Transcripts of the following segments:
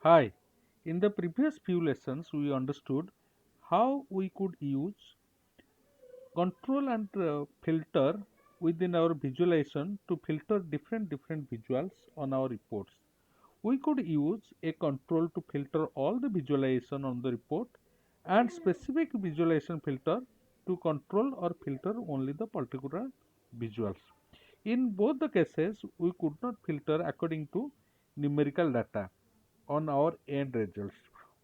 Hi, in the previous few lessons, we understood how we could use control and filter within our visualization to filter different visuals on our reports. We could use a control to filter all the visualization on the report and specific visualization filter to control or filter only the particular visuals. In both the cases, we could not filter according to numerical data on our end results.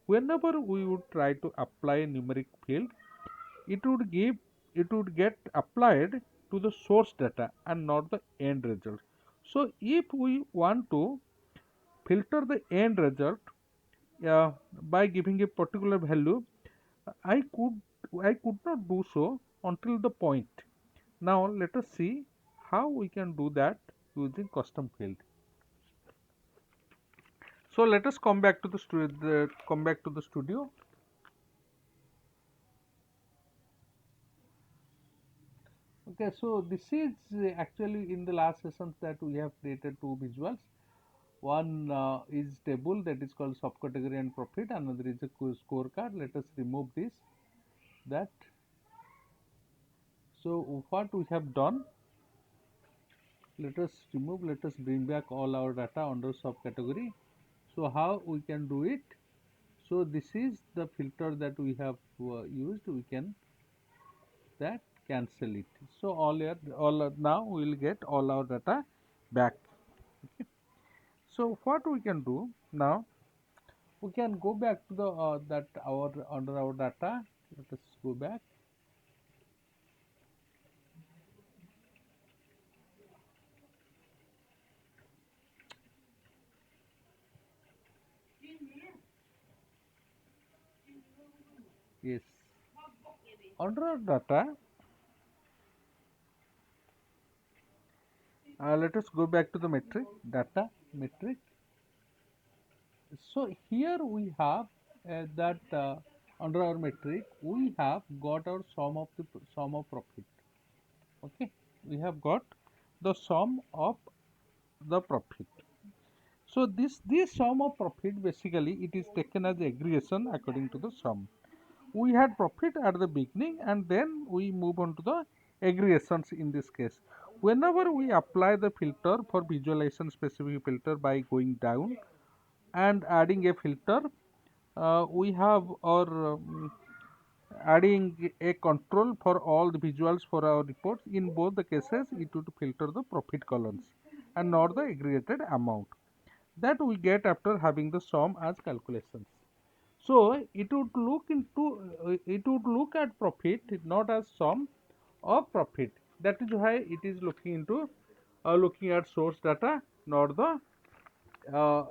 Whenever we would try to apply a numeric field, it would give it would get applied to the source data and not the end result. So if we want to filter the end result by giving a particular value, I could I could not do so until the point. Now let us see how we can do that using custom field. So let us come back to the studio. Okay, so this is actually in the last sessions that we have created two visuals. One is table that is called subcategory and profit. Another is a scorecard. Let us remove this. That so what we have done. Let us remove. Let us bring back all our data under subcategory. So how we can do it? So this is the filter that we have used. We can that cancel it. So now we will get all our data back. Okay. So what we can do now, we can go back to the that our under our data. Let us go back. Yes, under our data, let us go back to the metric data metric. So here we have that under our metric we have got our sum of profit. Okay, we have got the sum of the profit. So this sum of profit, basically it is taken as aggregation according to the sum. We had profit at the beginning and then we move on to the aggregations in this case. Whenever we apply the filter for visualization specific filter by going down and adding a filter, we have our adding a control for all the visuals for our reports. In both the cases it would filter the profit columns and not the aggregated amount that we get after having the sum as calculations. So it would look at profit not as sum of profit. That is why it is looking into looking at source data, not the uh,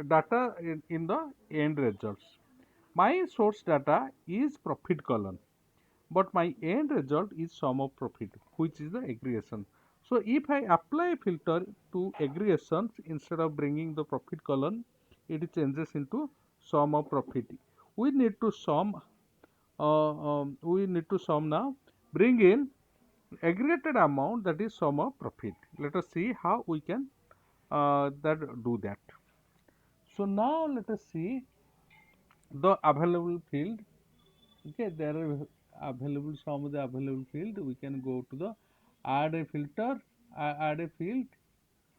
data in the end results. My source data is profit column, but my end result is sum of profit, which is the aggregation. So if I apply filter to aggregations instead of bringing the profit column, it changes into sum of profit. We need to sum. We need to sum now. Bring in aggregated amount, that is sum of profit. Let us see how we can do that. So now let us see the available field. Okay, there are available some of the available field. We can go to the add a filter, add a field.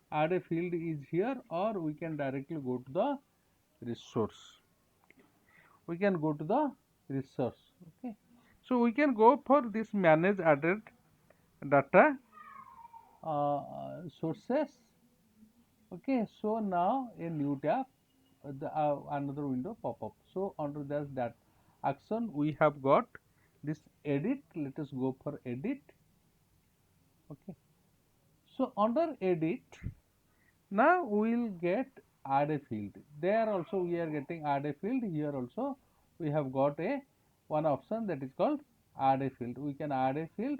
Add a field is here, or we can directly go to the resource. We can go to the resource. Okay, so we can go for this manage added data sources. Okay, so now a new tab, another window pop up. So under that action we have got this edit. Let us go for edit. Okay, so under edit, now we will get add a field. There also we are getting add a field. Here also we have got a one option that is called add a field. We can add a field.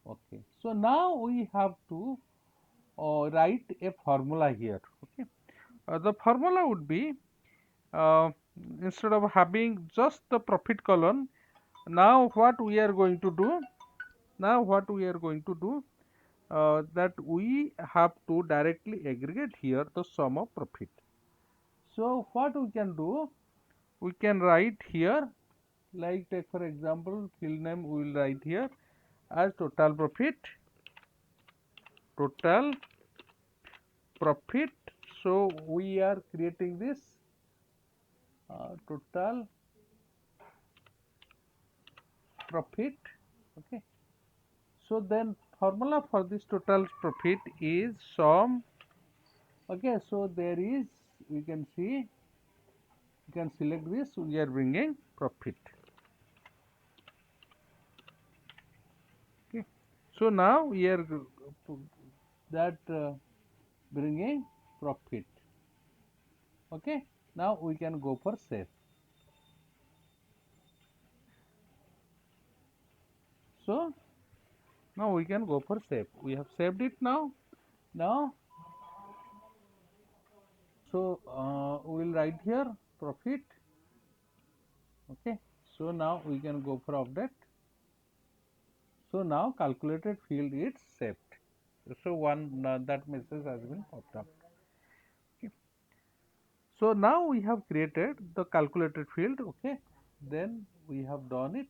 Okay, so now we have to write a formula here. Okay, the formula would be uh, instead of having just the profit column, now what we are going to do, that we have to directly aggregate here the sum of profit. So what we can do, we can write here, like take for example field name we will write here as total profit, total profit. So we are creating this total profit. Okay, so then formula for this total profit is sum. Okay, so there is, we can see, you can select this, we are bringing profit. Okay, so now we are that bringing profit. Okay, now we can go for save. So now we can go for save. We have saved it now. Now, so we will write here profit. Okay, so now we can go for update. So now calculated field is saved. So one that message has been popped up. Okay. So now we have created the calculated field. Okay, then we have done it.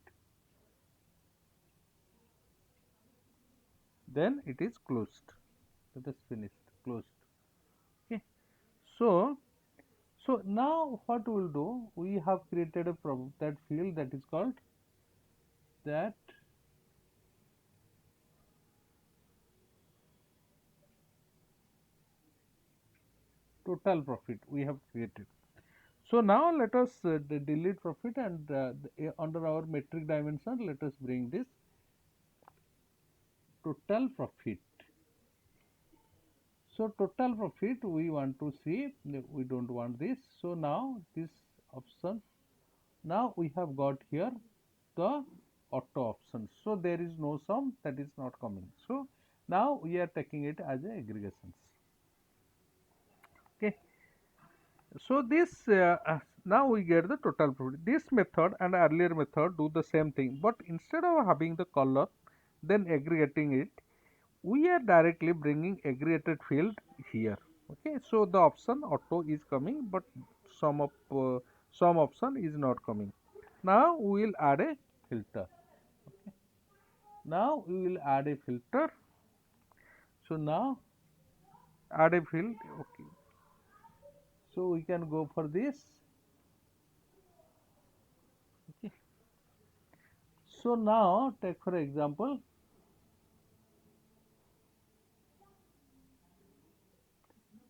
Then it is closed. It is finished, closed. Okay. So now what we will do? We have created a that field that is called that total profit we have created. So now let us delete profit and under our metric dimension let us bring this total profit. So total profit we want to see, we don't want this. So now this option, now we have got here the auto option. So there is no sum, that is not coming. So now we are taking it as a aggregations. Okay. So this now we get the total profit. This method and earlier method do the same thing, but instead of having the color then aggregating it, we are directly bringing aggregated field here. Okay, so the option auto is coming, but some option is not coming. Now we will add a filter. Okay. Now we will add a filter. So now add a field. Okay, so we can go for this. Okay. So now take for example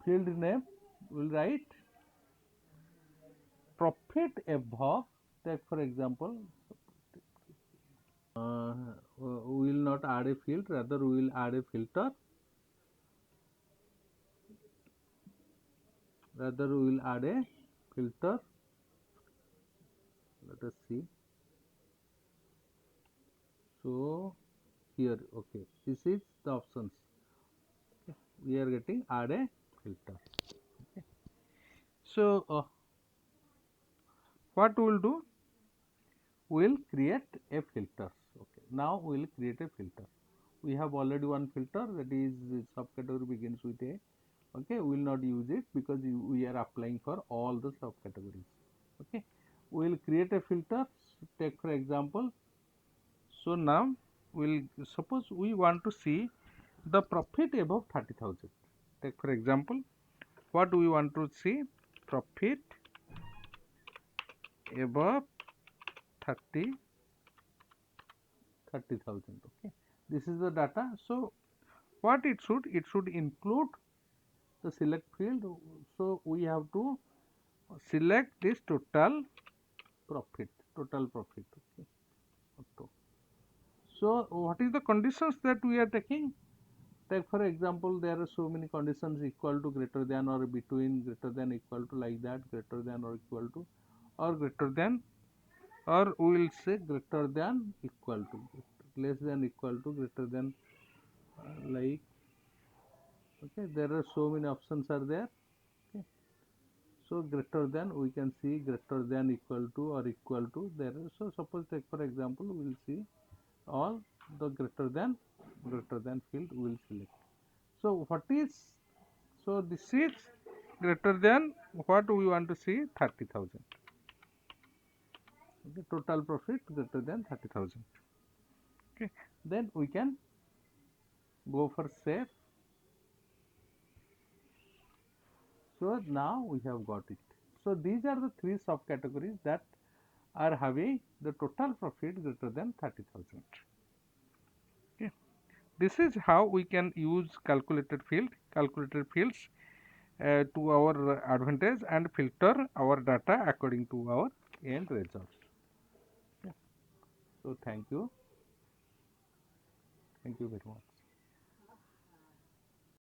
field name, we will write profit above. Take for example we will not add a field, rather we will add a filter. Rather we will add a filter. Let us see. So here, okay, this is the options. Okay. We are getting add a filter. Okay. So what we will do? We will create a filter. Okay. Now we will create a filter. We have already one filter, that is subcategory begins with a. Okay, we will not use it because we are applying for all the subcategories. Okay, we will create a filter. Take for example, so now we'll suppose we want to see the profit above 30,000. Take for example, what we want to see? Profit above 30 30,000. Okay, this is the data. So what it should include the select field. So we have to select this total profit. Total profit. Okay. Auto. So what is the conditions that we are taking? Take for example, there are so many conditions: equal to, greater than, or between, greater than, equal to, like that, greater than or equal to, or greater than, or we will say greater than, equal to, less than, equal to, greater than, like, okay, there are so many options are there. Okay, so greater than, we can see greater than, equal to, or equal to, there are, so suppose take for example we will see all the greater than field we will select. So what is, so this is greater than what we want to see, 30,000. Okay, total profit greater than 30,000. Okay, then we can go for save. So now we have got it. So these are the three subcategories that are having the total profit greater than 30,000. Okay. This is how we can use calculated fields to our advantage and filter our data according to our end results. Okay. So thank you very much.